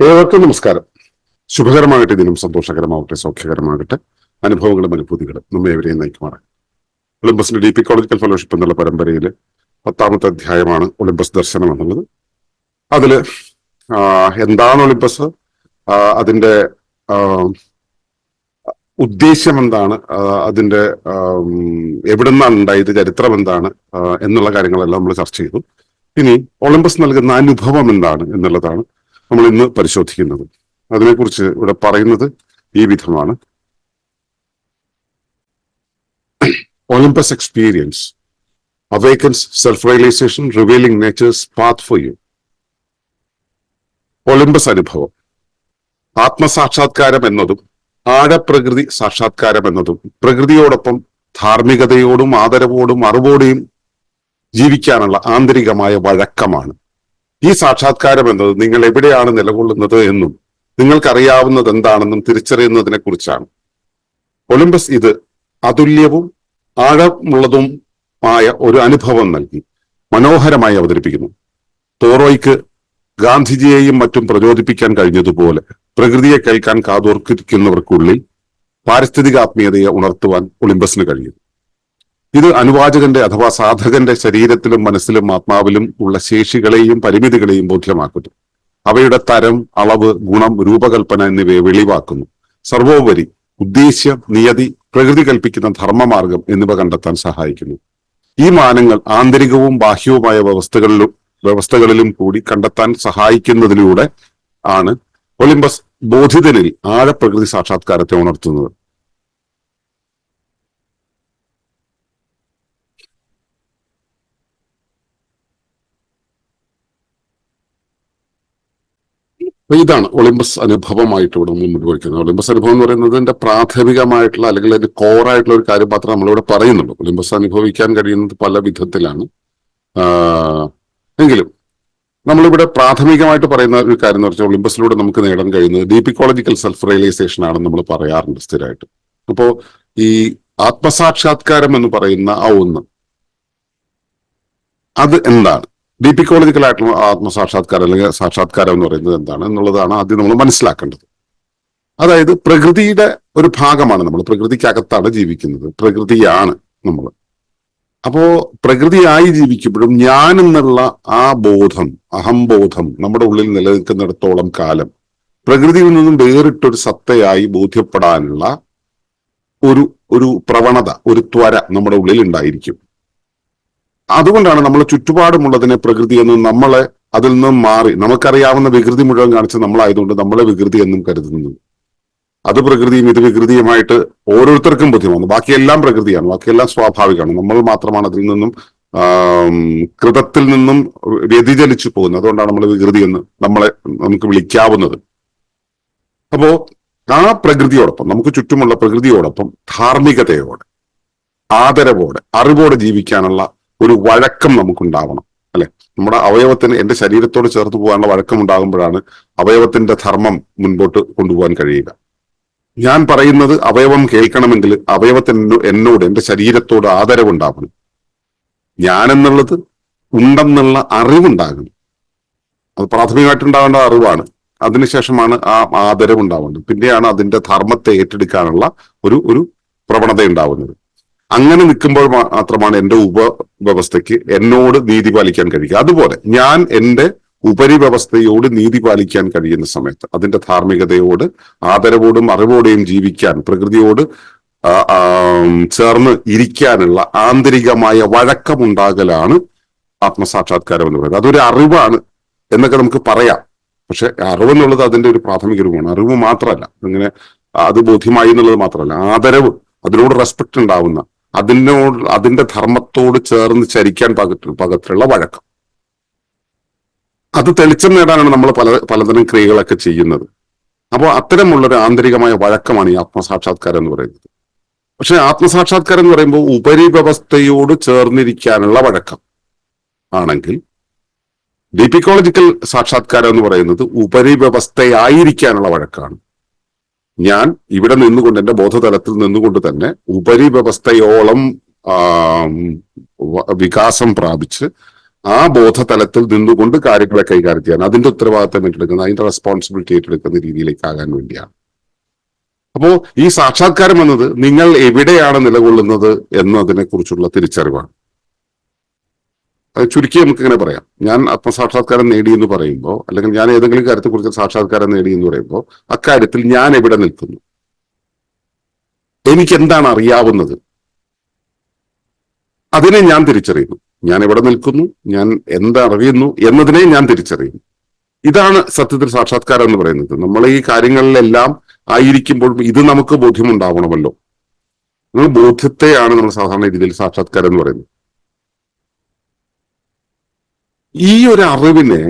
ഏവർക്കും നമസ്കാരം. ശുഭകരമാകട്ടെ, ദിനം സന്തോഷകരമാവട്ടെ, സൗഖ്യകരമാകട്ടെ. അനുഭവങ്ങളും അനുഭൂതികളും നമ്മെ എവരെയും നയിക്കുമാറാം. ഒളിമ്പസിന്റെ ഡീപിക്കോളജിക്കൽ ഫെലോഷിപ്പ് എന്നുള്ള പരമ്പരയിൽ 10ാമത്തെ അധ്യായമാണ് ഒളിമ്പസ് ദർശനം എന്നുള്ളത്. അതില് എന്താണ് ഒളിമ്പസ്, അതിന്റെ ഉദ്ദേശ്യം എന്താണ്, അതിന്റെ എവിടുന്നാണ് ഉണ്ടായത്, ചരിത്രം എന്താണ് എന്നുള്ള കാര്യങ്ങളെല്ലാം നമ്മൾ ചർച്ച ചെയ്തു. ഇനി ഒളിമ്പസ് നൽകുന്ന അനുഭവം എന്താണ് എന്നുള്ളതാണ് നമ്മൾ ഇന്ന് പരിശോധിക്കുന്നത്. അതിനെക്കുറിച്ച് ഇവിടെ പറയുന്നത് ഈ വിധമാണ്. Olympus experience awakens self-realization, revealing nature's path for you. Olympus അനുഭവം, ആത്മസാക്ഷാത്കാരം എന്നതും ആഴപ്രകൃതി സാക്ഷാത്കാരം എന്നതും പ്രകൃതിയോടൊപ്പം ധാർമ്മികതയോടും ആദരവോടും അറിവോടെയും ജീവിക്കാനുള്ള ആന്തരികമായ വഴക്കമാണ്. ഈ സാക്ഷാത്കാരം എന്നത് നിങ്ങൾ എവിടെയാണ് നിലകൊള്ളുന്നത് എന്നും നിങ്ങൾക്കറിയാവുന്നത് എന്താണെന്നും തിരിച്ചറിയുന്നതിനെ കുറിച്ചാണ്. ഒളിമ്പസ് ഇത് അതുല്യവും ആഴമുള്ളതും ആയ ഒരു അനുഭവം നൽകി മനോഹരമായി അവതരിപ്പിക്കുന്നു. തോറോയ്ക്ക് ഗാന്ധിജിയെയും മറ്റും പ്രചോദിപ്പിക്കാൻ കഴിഞ്ഞതുപോലെ പ്രകൃതിയെ കേൾക്കാൻ കാതോർത്തിരിക്കുന്നവർക്കുള്ളിൽ പാരിസ്ഥിതികാത്മീയതയെ ഉണർത്തുവാൻ ഒളിമ്പസിന് കഴിയും. ഇത് അനുവാചകന്റെ അഥവാ സാധകന്റെ ശരീരത്തിലും മനസ്സിലും ആത്മാവിലും ഉള്ള ശേഷികളെയും പരിമിതികളെയും ബോധ്യമാക്കുന്നു. അവയുടെ തരം, അളവ്, ഗുണം, രൂപകൽപ്പന എന്നിവയെ വെളിവാക്കുന്നു. സർവോപരി ഉദ്ദേശ്യം, നിയതി, പ്രകൃതി കൽപ്പിക്കുന്ന ധർമ്മമാർഗം എന്നിവ കണ്ടെത്താൻ സഹായിക്കുന്നു. ഈ മാനങ്ങൾ ആന്തരികവും ബാഹ്യവുമായ വ്യവസ്ഥകളിലും കൂടി കണ്ടെത്താൻ സഹായിക്കുന്നതിലൂടെ ആണ് ഒളിമ്പസ് ബോധിതനിൽ ആഴപ്രകൃതി സാക്ഷാത്കാരത്തെ ഉണർത്തുന്നത്. ഇതാണ് ഒളിമ്പസ് അനുഭവമായിട്ട് ഇവിടെ നമ്മൾ മുൻവയ്ക്കുന്നത്. ഒളിമ്പസ് അനുഭവം എന്ന് പറയുന്നതിന്റെ പ്രാഥമികമായിട്ടുള്ള അല്ലെങ്കിൽ അതിന്റെ കോറായിട്ടുള്ള ഒരു കാര്യം മാത്രമേ നമ്മളിവിടെ പറയുന്നുള്ളൂ. ഒളിമ്പസ് അനുഭവിക്കാൻ കഴിയുന്നത് പല വിധത്തിലാണ്. എങ്കിലും നമ്മളിവിടെ പ്രാഥമികമായിട്ട് പറയുന്ന ഒരു കാര്യം എന്ന് വെച്ചാൽ ഒളിമ്പസിലൂടെ നമുക്ക് നേടാൻ കഴിയുന്നത് ഡീപിക്കോളജിക്കൽ സെൽഫ് റിയലൈസേഷൻ ആണെന്ന് നമ്മൾ പറയാറുണ്ട് സ്ഥിരമായിട്ട്. അപ്പോ ഈ ആത്മസാക്ഷാത്കാരം എന്ന് പറയുന്ന ആ ഒന്ന്, അത് എന്താണ്? ഡീപിക്കോളജിക്കൽ ആയിട്ടുള്ള ആത്മസാക്ഷാത്കാരം അല്ലെങ്കിൽ സാക്ഷാത്കാരം എന്ന് പറയുന്നത് എന്താണ് എന്നുള്ളതാണ് ആദ്യം നമ്മൾ മനസ്സിലാക്കേണ്ടത്. അതായത് പ്രകൃതിയുടെ ഒരു ഭാഗമാണ് നമ്മൾ, പ്രകൃതിക്കകത്താണ് ജീവിക്കുന്നത്, പ്രകൃതിയാണ് നമ്മൾ. അപ്പോ പ്രകൃതിയായി ജീവിക്കുമ്പോഴും ഞാൻ എന്നുള്ള ആ ബോധം, അഹംബോധം നമ്മുടെ ഉള്ളിൽ നിലനിൽക്കുന്നിടത്തോളം കാലം പ്രകൃതിയിൽ നിന്നും വേറിട്ടൊരു സത്തയായി ബോധ്യപ്പെടാനുള്ള ഒരു പ്രവണത, ഒരു ത്വര നമ്മുടെ ഉള്ളിൽ ഉണ്ടായിരിക്കും. അതുകൊണ്ടാണ് നമ്മൾ ചുറ്റുപാടുമുള്ളതിനെ പ്രകൃതി എന്നും നമ്മളെ അതിൽ നിന്നും മാറി നമുക്കറിയാവുന്ന വികൃതി മുഴുവൻ കാണിച്ച് നമ്മളായതുകൊണ്ട് നമ്മളെ വികൃതി എന്നും കരുതുന്നത്. അത് പ്രകൃതിയും ഇത് വികൃതിയുമായിട്ട് ഓരോരുത്തർക്കും ബുദ്ധിമാണ്. ബാക്കിയെല്ലാം പ്രകൃതിയാണ്, ബാക്കിയെല്ലാം സ്വാഭാവികമാണ്. നമ്മൾ മാത്രമാണ് അതിൽ നിന്നും കൃതത്തിൽ നിന്നും വ്യതിചലിച്ചു പോകുന്നത്. അതുകൊണ്ടാണ് നമ്മൾ വികൃതി എന്ന് നമുക്ക് വിളിക്കാവുന്നത്. അപ്പോ ആ പ്രകൃതിയോടൊപ്പം, നമുക്ക് ചുറ്റുമുള്ള പ്രകൃതിയോടൊപ്പം ധാർമ്മികതയോടെ, ആദരവോടെ, അറിവോടെ ജീവിക്കാനുള്ള ഒരു വഴക്കം നമുക്കുണ്ടാവണം, അല്ലെ? നമ്മുടെ അവയവത്തിന്, എന്റെ ശരീരത്തോട് ചേർത്ത് പോകാനുള്ള വഴക്കം ഉണ്ടാകുമ്പോഴാണ് അവയവത്തിന്റെ ധർമ്മം മുൻപോട്ട് കൊണ്ടുപോകാൻ കഴിയുക. ഞാൻ പറയുന്നത് അവയവം കേൾക്കണമെങ്കിൽ അവയവത്തിന് എന്നോട്, എന്റെ ശരീരത്തോട് ആദരവുണ്ടാവണം. ഞാൻ എന്നുള്ളത് ഉണ്ടെന്നുള്ള അറിവുണ്ടാകണം. അത് പ്രാഥമികമായിട്ടുണ്ടാകേണ്ട അറിവാണ്. അതിനുശേഷമാണ് ആ ആദരവുണ്ടാവേണ്ടത്. പിന്നെയാണ് അതിന്റെ ധർമ്മത്തെ ഏറ്റെടുക്കാനുള്ള ഒരു പ്രവണത ഉണ്ടാവുന്നത്. അങ്ങനെ നിൽക്കുമ്പോൾ മാത്രമാണ് എന്റെ ഉപവ്യവസ്ഥയ്ക്ക് എന്നോട് നീതി പാലിക്കാൻ കഴിയുക. അതുപോലെ ഞാൻ എന്റെ ഉപരിവ്യവസ്ഥയോട് നീതി പാലിക്കാൻ കഴിയുന്ന സമയത്ത്, അതിന്റെ ധാർമ്മികതയോട് ആദരവോടും അറിവോടെയും ജീവിക്കാൻ, പ്രകൃതിയോട് ചേർന്ന് ഇരിക്കാനുള്ള ആന്തരികമായ വഴക്കമുണ്ടാകലാണ് ആത്മസാക്ഷാത്കാരം എന്ന് പറയുന്നത്. അതൊരു അറിവാണ് എന്നൊക്കെ നമുക്ക് പറയാം. പക്ഷെ അറിവെന്നുള്ളത് അതിന്റെ ഒരു പ്രാഥമിക രൂപമാണ്. അറിവ് മാത്രമല്ല, ഇങ്ങനെ അത് ബോധ്യമായി എന്നുള്ളത് മാത്രമല്ല, ആദരവ്, അതിനോട് റെസ്പെക്ട് ഉണ്ടാവുന്ന, അതിന്റെ ധർമ്മത്തോട് ചേർന്ന് ചരിക്കാൻ പാകത്തിലുള്ള വഴക്കം, അത് തെളിച്ചം നേടാനാണ് നമ്മൾ പലതരം ക്രിയകളൊക്കെ ചെയ്യുന്നത്. അപ്പോൾ അത്തരമുള്ളൊരു ആന്തരികമായ വഴക്കമാണ് ഈ ആത്മസാക്ഷാത്കാരം എന്ന് പറയുന്നത്. പക്ഷെ ആത്മസാക്ഷാത്കാരം എന്ന് പറയുമ്പോൾ ഉപരിവ്യവസ്ഥയോട് ചേർന്നിരിക്കാനുള്ള വഴക്കം ആണെങ്കിൽ, ഡീപിക്കോളജിക്കൽ സാക്ഷാത്കാരം എന്ന് പറയുന്നത് ഉപരിവ്യവസ്ഥയായിരിക്കാനുള്ള വഴക്കാണ്. ഞാൻ ഇവിടെ നിന്നുകൊണ്ട്, എന്റെ ബോധതലത്തിൽ നിന്നുകൊണ്ട് തന്നെ ഉപരിവ്യവസ്ഥയോളം വികാസം പ്രാപിച്ച് ആ ബോധതലത്തിൽ നിന്നുകൊണ്ട് കാര്യങ്ങളെ കൈകാര്യം ചെയ്യാൻ, അതിന്റെ ഉത്തരവാദിത്തം ഏറ്റെടുക്കുന്ന, അതിന്റെ റെസ്പോൺസിബിലിറ്റി ഏറ്റെടുക്കുന്ന രീതിയിലേക്ക് ആകാൻ വേണ്ടിയാണ്. അപ്പോ ഈ സാക്ഷാത്കാരം എന്നത് നിങ്ങൾ എവിടെയാണ് നിലകൊള്ളുന്നത് എന്നതിനെ കുറിച്ചുള്ള തിരിച്ചറിവാണ്. അത് ചുരുക്കി നമുക്ക് ഇങ്ങനെ പറയാം. ഞാൻ ആത്മസാക്ഷാത്കാരം നേടി എന്ന് പറയുമ്പോൾ, അല്ലെങ്കിൽ ഞാൻ ഏതെങ്കിലും കാര്യത്തെക്കുറിച്ച് സാക്ഷാത്കാരം നേടി എന്ന് പറയുമ്പോൾ, അക്കാര്യത്തിൽ ഞാൻ എവിടെ നിൽക്കുന്നു, എനിക്ക് എന്താണ് അറിയാവുന്നത്, അതിനെ ഞാൻ തിരിച്ചറിയുന്നു. ഞാൻ എവിടെ നിൽക്കുന്നു, ഞാൻ എന്തറിയുന്നു എന്നതിനെ ഞാൻ തിരിച്ചറിയുന്നു. ഇതാണ് സത്യത്തിൽ സാക്ഷാത്കാരം എന്ന് പറയുന്നത്. നമ്മൾ ഈ കാര്യങ്ങളിലെല്ലാം ആയിരിക്കുമ്പോഴും ഇത് നമുക്ക് ബോധ്യമുണ്ടാവണമല്ലോ. നമ്മൾ ബോധ്യത്തെയാണ് നമ്മൾ സാധാരണ രീതിയിൽ സാക്ഷാത്കാരം എന്ന് പറയുന്നത്. ഈ ഒരു അറിവിനെ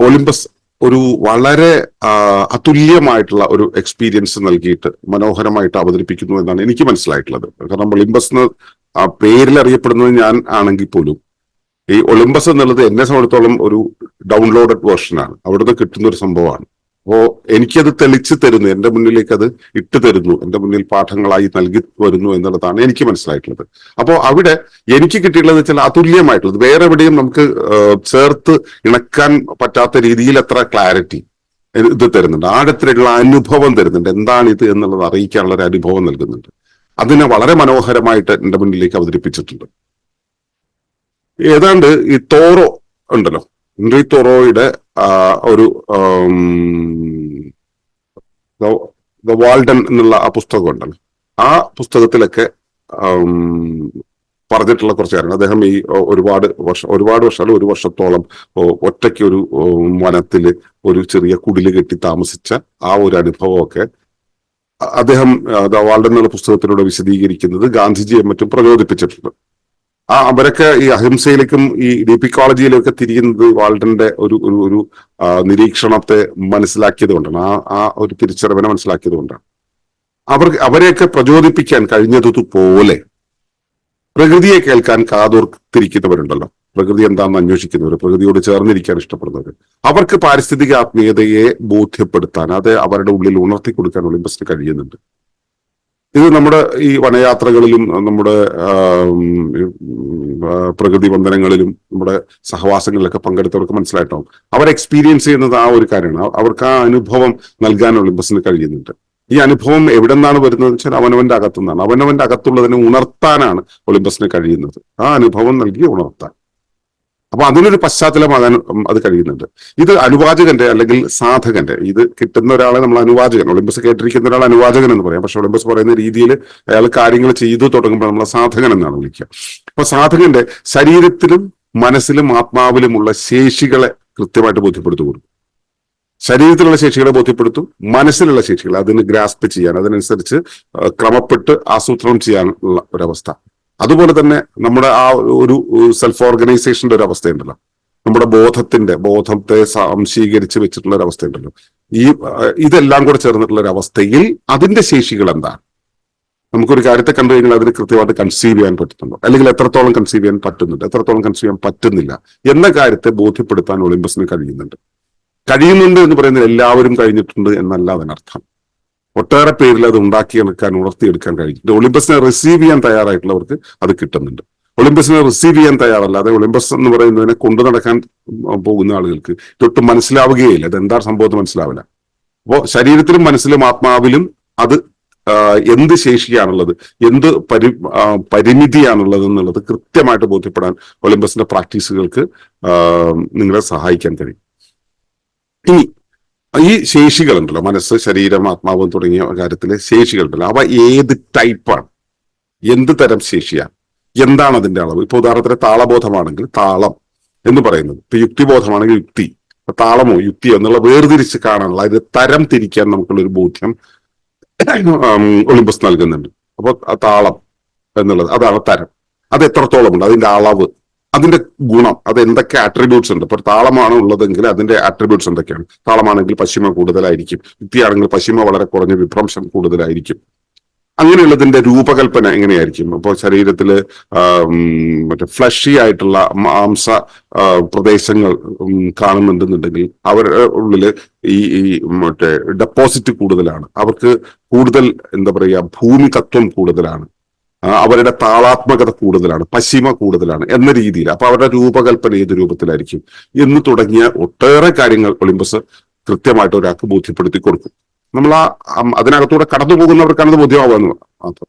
ഒളിമ്പസ് ഒരു വളരെ അതുല്യമായിട്ടുള്ള ഒരു എക്സ്പീരിയൻസ് നൽകിയിട്ട് മനോഹരമായിട്ട് അവതരിപ്പിക്കുന്നു എന്നാണ് എനിക്ക് മനസ്സിലായിട്ടുള്ളത്. കാരണം ഒളിമ്പസ് ആ പേരിൽ അറിയപ്പെടുന്നത് ഞാൻ ആണെങ്കിൽ പോലും ഈ ഒളിമ്പസ് എന്നുള്ളത് എന്നെ സംബന്ധിച്ചിടത്തോളം ഒരു ഡൗൺലോഡഡ് വേർഷനാണ്. അവിടുന്ന് കിട്ടുന്ന ഒരു സംഭവമാണ്. അപ്പോ എനിക്കത് തെളിച്ചു തരുന്നു, എന്റെ മുന്നിലേക്ക് അത് ഇട്ടു തരുന്നു, എന്റെ മുന്നിൽ പാഠങ്ങളായി നൽകി വരുന്നു എന്നുള്ളതാണ് എനിക്ക് മനസ്സിലായിട്ടുള്ളത്. അപ്പോൾ അവിടെ എനിക്ക് കിട്ടിയിട്ടുള്ളത് വെച്ചാൽ അതുല്യമായിട്ടുള്ളത്, വേറെ എവിടെയും നമുക്ക് ചേർത്ത് ഇണക്കാൻ പറ്റാത്ത രീതിയിൽ അത്ര ക്ലാരിറ്റി ഇത് തരുന്നുണ്ട്, ആഴത്തിലുള്ള അനുഭവം തരുന്നുണ്ട്. എന്താണ് ഇത് എന്നുള്ളത് അറിയിക്കാനുള്ള ഒരു അനുഭവം നൽകുന്നുണ്ട്. അതിനെ വളരെ മനോഹരമായിട്ട് എന്റെ മുന്നിലേക്ക് അവതരിപ്പിച്ചിട്ടുണ്ട്. ഏതാണ്ട് ഈ തോറോ ഉണ്ടല്ലോ, ഹെൻറി തോറോയുടെ ഒരു ദ വാൾഡൻ എന്നുള്ള ആ പുസ്തകം ഉണ്ടല്ലോ, ആ പുസ്തകത്തിലൊക്കെ പറഞ്ഞിട്ടുള്ള കുറച്ച് കാര്യങ്ങൾ. അദ്ദേഹം ഈ ഒരുപാട് വർഷം ഒരു വർഷത്തോളം ഒറ്റയ്ക്ക് ഒരു വനത്തില് ഒരു ചെറിയ കുടില് കെട്ടി താമസിച്ച ആ ഒരു അനുഭവമൊക്കെ അദ്ദേഹം ദ വാൾഡൻ എന്നുള്ള പുസ്തകത്തിലൂടെ വിശദീകരിക്കുന്നത് ഗാന്ധിജിയെ മറ്റും പ്രചോദിപ്പിച്ചിട്ടുണ്ട്. അവരൊക്കെ ഈ അഹിംസയിലേക്കും ഈ ഡീപിക്കോളജിയിലും ഒക്കെ തിരിയുന്നത് വാൾഡന്റെ ഒരു നിരീക്ഷണത്തെ മനസ്സിലാക്കിയത് കൊണ്ടാണ്, ആ ഒരു തിരിച്ചറിവിനെ മനസ്സിലാക്കിയത് കൊണ്ടാണ്. അവരെയൊക്കെ പ്രചോദിപ്പിക്കാൻ കഴിഞ്ഞതുപോലെ പ്രകൃതിയെ കേൾക്കാൻ കാതോർത്തിരിക്കുന്നവരുണ്ടല്ലോ, പ്രകൃതി എന്താണെന്ന് അന്വേഷിക്കുന്നവർ, പ്രകൃതിയോട് ചേർന്നിരിക്കാൻ ഇഷ്ടപ്പെടുന്നവർ, അവർക്ക് പാരിസ്ഥിതിക ആത്മീയതയെ ബോധ്യപ്പെടുത്താൻ, അത് അവരുടെ ഉള്ളിൽ ഉണർത്തി കൊടുക്കാൻ ഒളിമ്പസിന് കഴിയുന്നുണ്ട്. ഇത് നമ്മുടെ ഈ വനയാത്രകളിലും നമ്മുടെ പ്രകൃതി ബന്ധനങ്ങളിലും നമ്മുടെ സഹവാസങ്ങളിലൊക്കെ പങ്കെടുത്തവർക്ക് മനസ്സിലായിട്ടാവും. അവർ എക്സ്പീരിയൻസ് ചെയ്യുന്നത് ആ ഒരു കാര്യമാണ്. അവർക്ക് ആ അനുഭവം നൽകാൻ ഒളിമ്പസിന് കഴിയുന്നുണ്ട്. ഈ അനുഭവം എവിടെ നിന്നാണ് വരുന്നത് വെച്ചാൽ അവനവന്റെ അകത്തുനിന്നാണ്. അവനവന്റെ അകത്തുള്ളതിനെ ഉണർത്താനാണ് ഒളിമ്പസിന് കഴിയുന്നത്, ആ അനുഭവം നൽകി ഉണർത്താൻ. അപ്പൊ അതിനൊരു പശ്ചാത്തലമാകാൻ അത് കഴിയുന്നുണ്ട്. ഇത് അനുവാചകന്റെ അല്ലെങ്കിൽ സാധകന്റെ, ഇത് കിട്ടുന്ന ഒരാളെ നമ്മൾ അനുവാചകൻ, ഒളിമ്പസ് കേട്ടിരിക്കുന്ന ഒരാൾ അനുവാചകൻ എന്ന് പറയാം. പക്ഷെ ഒളിമ്പസ് പറയുന്ന രീതിയിൽ അയാൾ കാര്യങ്ങൾ ചെയ്തു തുടങ്ങുമ്പോൾ നമ്മൾ സാധകൻ എന്നാണ് വിളിക്കുക. അപ്പൊ സാധകന്റെ ശരീരത്തിലും മനസ്സിലും ആത്മാവിലുമുള്ള ശേഷികളെ കൃത്യമായിട്ട് ബോധ്യപ്പെടുത്തി കൊടുക്കും. ശരീരത്തിലുള്ള ശേഷികളെ ബോധ്യപ്പെടുത്തും, മനസ്സിലുള്ള ശേഷികൾ അതിന് ഗ്രാസ്പ് ചെയ്യാൻ, അതിനനുസരിച്ച് ക്രമപ്പെട്ട് ആസൂത്രണം ചെയ്യാനുള്ള ഒരവസ്ഥ. അതുപോലെ തന്നെ നമ്മുടെ ആ ഒരു സെൽഫ് ഓർഗനൈസേഷന്റെ ഒരു അവസ്ഥയുണ്ടല്ലോ, നമ്മുടെ ബോധത്തെ സംശീകരിച്ച് വെച്ചിട്ടുള്ള ഒരു അവസ്ഥയുണ്ടല്ലോ. ഇതെല്ലാം കൂടെ ചേർന്നിട്ടുള്ള ഒരു അവസ്ഥയിൽ അതിന്റെ ശേഷികൾ എന്താണ്, നമുക്കൊരു കാര്യത്തെ കണ്ടു കഴിഞ്ഞാൽ അതിന് കൃത്യമായിട്ട് കൺസീവ് ചെയ്യാൻ പറ്റുന്നുണ്ടോ, അല്ലെങ്കിൽ എത്രത്തോളം കൺസീവ് ചെയ്യാൻ പറ്റുന്നുണ്ട്, എത്രത്തോളം കൺസീവ് ചെയ്യാൻ പറ്റുന്നില്ല എന്ന കാര്യത്തെ ബോധ്യപ്പെടുത്താൻ ഒളിമ്പസിന് കഴിയുന്നുണ്ട് എന്ന് പറയുന്നത് എല്ലാവരും കഴിഞ്ഞിട്ടുണ്ട് എന്നല്ല അതിനർത്ഥം. ഒട്ടേറെ പേരിൽ അത് ഉണ്ടാക്കിയെടുക്കാൻ, ഉണർത്തിയെടുക്കാൻ കഴിയും. ഒളിമ്പസിനെ റിസീവ് ചെയ്യാൻ തയ്യാറായിട്ടുള്ളവർക്ക് അത് കിട്ടുന്നുണ്ട്. ഒളിമ്പസിനെ റിസീവ് ചെയ്യാൻ തയ്യാറല്ലാതെ ഒളിമ്പസ് എന്ന് പറയുന്നതിനെ കൊണ്ടു നടക്കാൻ പോകുന്ന ആളുകൾക്ക് ഇതൊട്ടും മനസ്സിലാവുകയില്ല, അത് എന്താ സംഭവം മനസ്സിലാവില്ല. അപ്പോൾ ശരീരത്തിലും മനസ്സിലും ആത്മാവിലും അത് എന്ത് ശേഷിയാണുള്ളത്, എന്ത് പരിമിതിയാണുള്ളത് എന്നുള്ളത് കൃത്യമായിട്ട് ബോധ്യപ്പെടാൻ ഒളിമ്പസിന്റെ പ്രാക്ടീസുകൾക്ക് നിങ്ങളെ സഹായിക്കാൻ കഴിയും. ഇനി ഈ ശേഷികളുണ്ടല്ലോ, മനസ്സ്, ശരീരം, ആത്മാവ് തുടങ്ങിയ കാര്യത്തിലെ ശേഷികളുണ്ടല്ലോ, അവ ഏത് ടൈപ്പാണ്, എന്ത് തരം ശേഷിയാണ്, എന്താണ് അതിന്റെ അളവ്? ഇപ്പൊ ഉദാഹരണത്തിന് താളബോധമാണെങ്കിൽ താളം എന്ന് പറയുന്നത്, ഇപ്പൊ യുക്തിബോധമാണെങ്കിൽ യുക്തി, താളമോ യുക്തിയോ എന്നുള്ള വേർതിരിച്ച് കാണാനുള്ള ഇത് തരം തിരിക്കാൻ നമുക്കുള്ളൊരു ബോധ്യം ഒളിമ്പസ് നൽകുന്നുണ്ട്. അപ്പൊ താളം എന്നുള്ളത് അതാണ് തരം. അത് എത്രത്തോളം ഉണ്ട്, അതിന്റെ അളവ്, അതിന്റെ ഗുണം, അത് എന്തൊക്കെ ആട്രിബ്യൂട്ട്സ് ഉണ്ട്. ഇപ്പൊ താളമാണ് ഉള്ളതെങ്കിൽ അതിന്റെ ആട്രിബ്യൂട്ട്സ് എന്തൊക്കെയാണ്? താളമാണെങ്കിൽ പശ്ചിമ കൂടുതലായിരിക്കും, യുക്തിയാണെങ്കിൽ പശ്ചിമ വളരെ കുറഞ്ഞ വിഭ്രംശം കൂടുതലായിരിക്കും. അങ്ങനെയുള്ളതിന്റെ രൂപകൽപ്പന എങ്ങനെയായിരിക്കും? ഇപ്പോൾ ശരീരത്തില് ഫ്ലഷി ആയിട്ടുള്ള മാംസ പ്രദേശങ്ങൾ കാണുന്നുണ്ടെന്നുണ്ടെങ്കിൽ അവരുടെ ഉള്ളില് ഈ ഡെപ്പോസിറ്റ് കൂടുതലാണ്, അവർക്ക് കൂടുതൽ എന്താ പറയുക ഭൂമി തത്വം കൂടുതലാണ്. അവരുടെ താളാത്മകത കൂടുതലാണ്, പശ്ചിമ കൂടുതലാണ് എന്ന രീതിയിൽ. അപ്പൊ അവരുടെ രൂപകൽപ്പന ഏത് രൂപത്തിലായിരിക്കും എന്ന് തുടങ്ങിയ ഒട്ടേറെ കാര്യങ്ങൾ ഒളിമ്പസ് കൃത്യമായിട്ട് ഒരാൾക്ക് ബോധ്യപ്പെടുത്തി കൊടുക്കും. നമ്മൾ അതിനകത്തൂടെ കടന്നു പോകുന്നവർക്കാണ് അത് ബോധ്യമാവുക മാത്രം.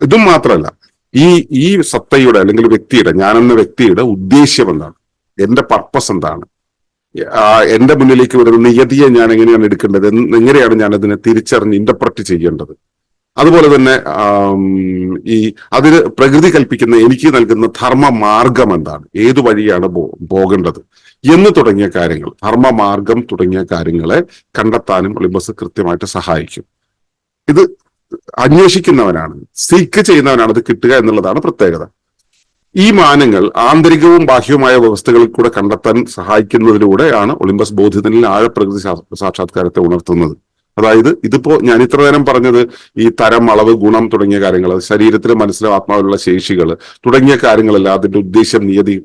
ഇതും മാത്രമല്ല, ഈ സത്തയുടെ അല്ലെങ്കിൽ വ്യക്തിയുടെ, ഞാനെന്ന വ്യക്തിയുടെ ഉദ്ദേശ്യം എന്താണ്, എന്റെ പർപ്പസ് എന്താണ്, എന്റെ മുന്നിലേക്ക് വരുന്ന നിയതിയെ ഞാൻ എങ്ങനെയാണ് എടുക്കേണ്ടത്, എങ്ങനെയാണ് ഞാൻ അതിനെ തിരിച്ചറിഞ്ഞ് ഇന്റർപ്രറ്റ് ചെയ്യേണ്ടത്, അതുപോലെ തന്നെ അതിന് പ്രകൃതി കൽപ്പിക്കുന്ന എനിക്ക് നൽകുന്ന ധർമ്മമാർഗം എന്താണ്, ഏതു വഴിയാണ് പോകേണ്ടത് എന്ന് തുടങ്ങിയ കാര്യങ്ങൾ, ധർമ്മമാർഗം തുടങ്ങിയ കാര്യങ്ങളെ കണ്ടെത്താനും ഒളിമ്പസ് കൃത്യമായിട്ട് സഹായിക്കും. ഇത് അന്വേഷിക്കുന്നവനാണ്, സീക്ക് ചെയ്യുന്നവനാണ് അത് കിട്ടുക എന്നുള്ളതാണ് പ്രത്യേകത. ഈ മാനങ്ങൾ ആന്തരികവും ബാഹ്യവുമായ വ്യവസ്ഥകളിൽ കൂടെ കണ്ടെത്താൻ സഹായിക്കുന്നതിലൂടെയാണ് ഒളിമ്പസ് ബോധ്യത്തിനിൽ ആഴപ്രകൃതി സാക്ഷാത്കാരത്തെ ഉണർത്തുന്നത്. അതായത് ഇതിപ്പോ ഞാൻ ഇത്ര നേരം പറഞ്ഞത് ഈ തരം, അളവ്, ഗുണം തുടങ്ങിയ കാര്യങ്ങൾ, ശരീരത്തിലും മനസ്സിലും ആത്മാവിലുള്ള ശേഷികൾ തുടങ്ങിയ കാര്യങ്ങളല്ല, അതിന്റെ ഉദ്ദേശ്യം, നിയതി,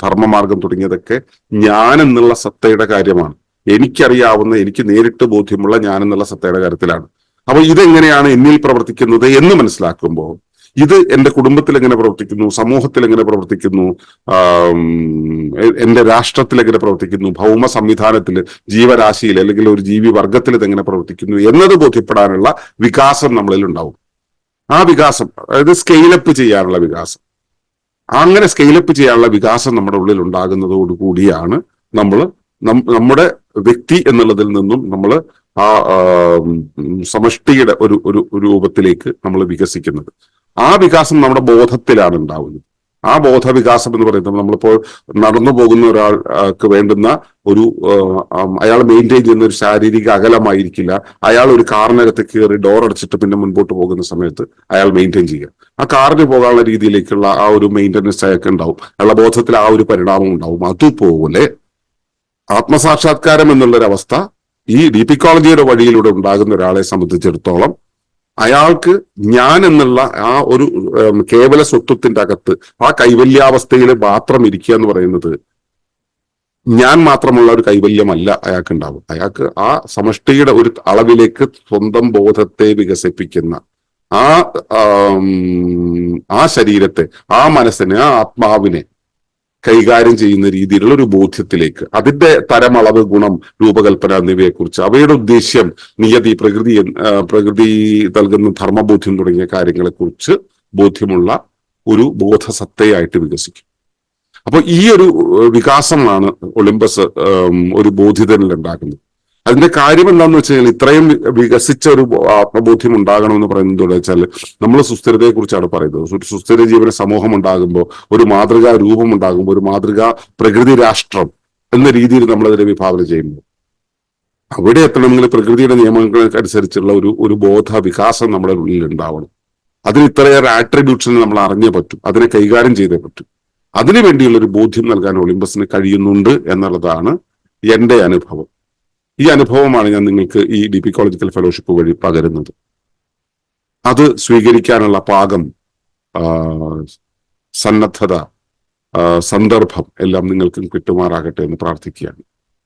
ധർമ്മമാർഗം തുടങ്ങിയതൊക്കെ ഞാൻ എന്നുള്ള സത്തയുടെ കാര്യമാണ്. എനിക്കറിയാവുന്ന, എനിക്ക് നേരിട്ട് ബോധ്യമുള്ള ഞാൻ എന്നുള്ള സത്തയുടെ കാര്യത്തിലാണ്. അപ്പൊ ഇതെങ്ങനെയാണ് എന്നിൽ പ്രവർത്തിക്കുന്നത് എന്ന് മനസ്സിലാക്കുമ്പോൾ ഇത് എന്റെ കുടുംബത്തിൽ എങ്ങനെ പ്രവർത്തിക്കുന്നു, സമൂഹത്തിൽ എങ്ങനെ പ്രവർത്തിക്കുന്നു, എന്റെ രാഷ്ട്രത്തിൽ എങ്ങനെ പ്രവർത്തിക്കുന്നു, ഭൗമ സംവിധാനത്തിൽ, ജീവരാശിയിൽ അല്ലെങ്കിൽ ഒരു ജീവി വർഗത്തിൽ ഇതെങ്ങനെ പ്രവർത്തിക്കുന്നു എന്നത് ബോധ്യപ്പെടാനുള്ള വികാസം നമ്മളിൽ ഉണ്ടാവും. ആ വികാസം, അതായത് സ്കെയിലപ്പ് ചെയ്യാനുള്ള വികാസം, അങ്ങനെ സ്കെയിലപ്പ് ചെയ്യാനുള്ള വികാസം നമ്മുടെ ഉള്ളിൽ ഉണ്ടാകുന്നതോടുകൂടിയാണ് നമ്മുടെ വ്യക്തി എന്നുള്ളതിൽ നിന്നും നമ്മൾ ആ സമഷ്ടിയുടെ ഒരു രൂപത്തിലേക്ക് നമ്മൾ വികസിക്കുന്നത്. ആ വികാസം നമ്മുടെ ബോധത്തിലാണ് ഉണ്ടാവുന്നത്. ആ ബോധവികാസം എന്ന് പറയുന്നത് നമ്മളിപ്പോൾ നടന്നു പോകുന്ന ഒരാൾക്ക് വേണ്ടുന്ന ഒരു അയാൾ മെയിൻറ്റെയിൻ ചെയ്യുന്ന ഒരു ശാരീരിക അകലമായിരിക്കില്ല. അയാൾ ഒരു കാറിനകത്ത് കയറി ഡോർ അടച്ചിട്ട് പിന്നെ മുൻപോട്ട് പോകുന്ന സമയത്ത് അയാൾ മെയിൻറ്റെയിൻ ചെയ്യുക. ആ കാറിന് പോകാനുള്ള രീതിയിലേക്കുള്ള ആ ഒരു മെയിൻ്റനൻസ് അയാൾക്ക് ഉണ്ടാവും, അയാളുടെ ബോധത്തിൽ ആ ഒരു പരിണാമം ഉണ്ടാവും. അതുപോലെ ആത്മസാക്ഷാത്കാരം എന്നുള്ളൊരവസ്ഥ ഈ ഡീപിക്കോളജിയുടെ വഴിയിലൂടെ ഉണ്ടാകുന്ന ഒരാളെ സംബന്ധിച്ചിടത്തോളം അയാൾക്ക് ഞാൻ എന്നുള്ള ആ ഒരു കേവല സ്വത്വത്തിന്റെ അകത്ത് ആ കൈവല്യാവസ്ഥയിൽ മാത്രം ഇരിക്കുക എന്ന് പറയുന്നത് ഞാൻ മാത്രമുള്ള ഒരു കൈവല്യമല്ല അയാൾക്ക് ഉണ്ടാവും. അയാൾക്ക് ആ സമഷ്ടിയുടെ ഒരു അളവിലേക്ക് സ്വന്തം ബോധത്തെ വികസിപ്പിക്കുന്ന ആ ശരീരത്തെ, ആ മനസ്സിനെ, ആ ആത്മാവിനെ കൈകാര്യം ചെയ്യുന്ന രീതിയിലുള്ള ഒരു ബോധ്യത്തിലേക്ക്, അതിന്റെ തരം, അളവ്, ഗുണം, രൂപകൽപ്പന എന്നിവയെക്കുറിച്ച്, അവയുടെ ഉദ്ദേശ്യം, നിയതി, പ്രകൃതി നൽകുന്ന ധർമ്മബോധ്യം തുടങ്ങിയ കാര്യങ്ങളെക്കുറിച്ച് ബോധ്യമുള്ള ഒരു ബോധസത്തയായിട്ട് വികസിക്കും. അപ്പൊ ഈ ഒരു വികാസമാണ് ഒളിമ്പസ് ഒരു ബോധിതനിൽ ഉണ്ടാക്കുന്നത്. അതിന്റെ കാര്യം എന്താണെന്ന് വെച്ച് കഴിഞ്ഞാൽ, ഇത്രയും വികസിച്ച ഒരു ആത്മബോധ്യം ഉണ്ടാകണമെന്ന് പറയുന്നത് എന്താ വെച്ചാൽ, നമ്മൾ സുസ്ഥിരതയെ കുറിച്ചാണ് പറയുന്നത്. ഒരു സുസ്ഥിര ജീവന സമൂഹം ഉണ്ടാകുമ്പോൾ, ഒരു മാതൃകാ രൂപം ഉണ്ടാകുമ്പോൾ, ഒരു മാതൃകാ പ്രകൃതി രാഷ്ട്രം എന്ന രീതിയിൽ നമ്മളതിനെ വിഭാവന ചെയ്യുമ്പോൾ അവിടെ എത്തണമെങ്കിൽ പ്രകൃതിയുടെ നിയമങ്ങൾക്കനുസരിച്ചുള്ള ഒരു ബോധ വികാസം നമ്മുടെ ഉള്ളിൽ ഉണ്ടാവണം. അതിന് ഇത്രയേറെ ആട്രിബ്യൂട്ട്സിനെ നമ്മൾ അറിഞ്ഞേ പറ്റും, അതിനെ കൈകാര്യം ചെയ്തേ പറ്റും. അതിനു വേണ്ടിയുള്ള ഒരു ബോധ്യം നൽകാൻ ഒളിമ്പസിന് കഴിയുന്നുണ്ട് എന്നുള്ളതാണ് എന്റെ അനുഭവം. ഈ അനുഭവമാണ് ഞാൻ നിങ്ങൾക്ക് ഈ ഡീപിക്കോളജിക്കൽ ഫെലോഷിപ്പ് വഴി പകരുന്നത്. അത് സ്വീകരിക്കാനുള്ള പാകം, സന്നദ്ധത, സന്ദർഭം എല്ലാം നിങ്ങൾക്കും കിട്ടുമാറാകട്ടെ എന്ന് പ്രാർത്ഥിക്കുകയാണ്.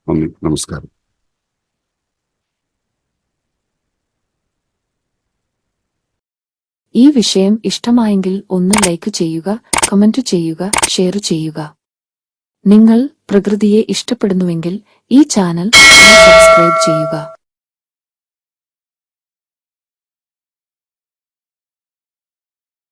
നന്ദി, നമസ്കാരം. ഈ വിഷയം ഇഷ്ടമായെങ്കിൽ ഒന്ന് ലൈക്ക് ചെയ്യുക, കമന്റ് ചെയ്യുക, ഷെയർ ചെയ്യുക. നിങ്ങൾ പ്രകൃതിയെ ഇഷ്ടപ്പെടുന്നുവെങ്കിൽ ഈ ചാനൽ സബ്സ്ക്രൈബ് ചെയ്യുക.